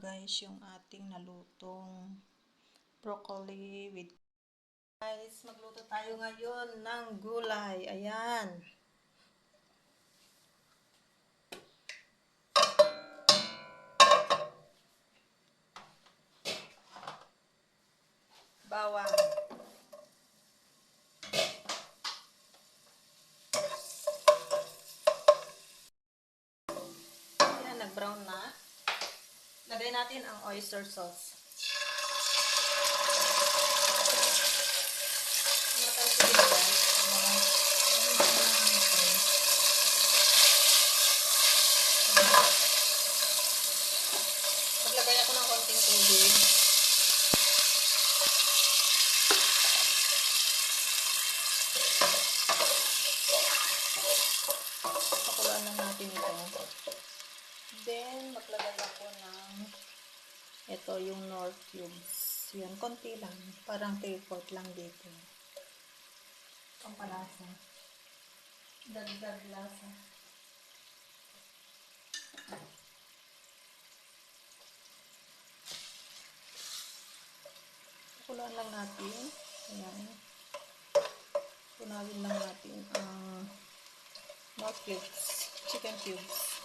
Guys, yung ating nalutong broccoli with guys, magluto tayo ngayon ng gulay. Ayan. Bawang. Ayan, nag-brown na. Lagay natin ang oyster sauce. Maglagay ako ng konting tubig. Pakuluan lang natin ito. Then, maglagay ako ng ito, yung Knorr cubes. Yan, konti lang. Parang 3/4 lang dito. Pampalasa. Dagdag lasa. Pakuluan lang natin. Ayan. Punawin lang natin ang Knorr cubes. Chicken cubes.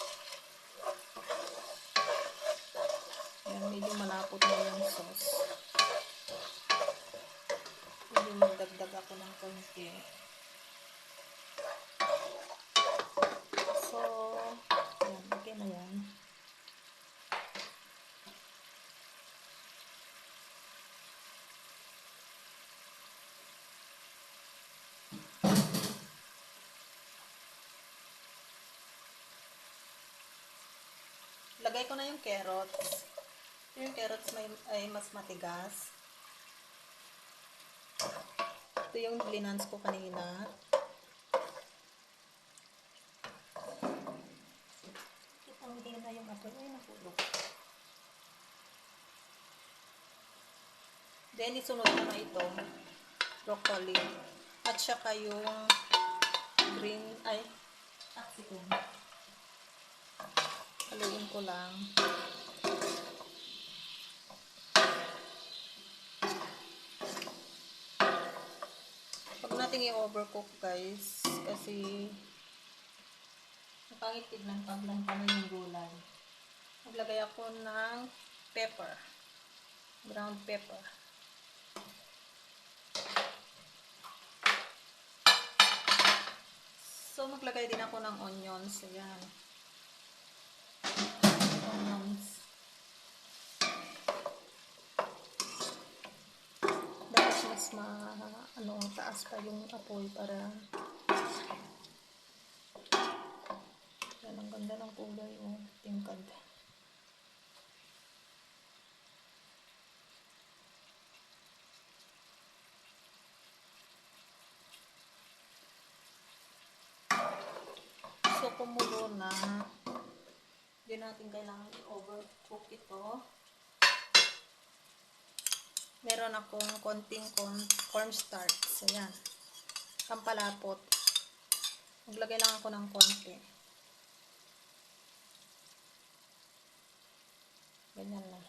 Ayan, medyo malapot na yung sauce. Medyo magdagdag ako ng konti. So, ayan, okay na yan. Lagay ko na yung carrots. Yung carrots ay mas matigas. Ito yung linans ko kanina. Hindi na yung apoy. Ay, napulog. Then, isunod ko na ito. Broccoli. At saka yung green, ay, capsicum. Haluin ko lang. Huwag natin i-overcook guys. Kasi pangit tignan pag lantanan yung gulay. Maglagay ako ng pepper. Ground pepper. So, maglagay din ako ng onions. Ayan. Onions. Dapat mas taas pa yung apoy para yan, ang ganda ng kulay. Oh, tingkad. So, kumulo na. Hindi natin kailangan i-overcook ito. Meron akong konting cornstarch. Ayan. Pampalapot. Maglagay lang ako ng konti. Ganyan na.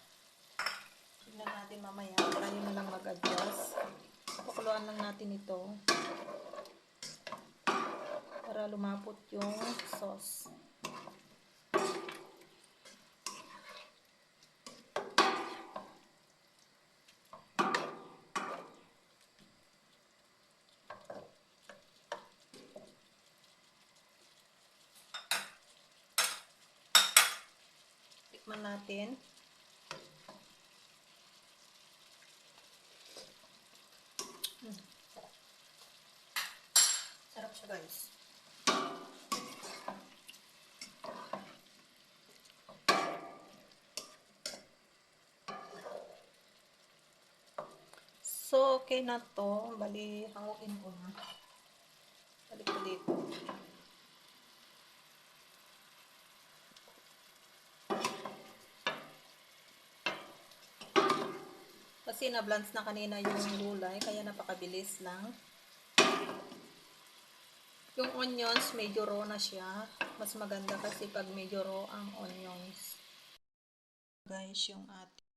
Tignan natin mamaya. Tayo na lang mag-adjust. Pakuluan lang natin ito. Para lumapot yung sauce. Tikman natin. Sarap siya guys. So, okay na to. Bali, hanguin ko na. Balik ko dito. Kasi na-blance na kanina yung gulay, kaya napakabilis lang. Yung onions, medyo raw na siya. Mas maganda kasi pag medyo raw ang onions. guys yung ating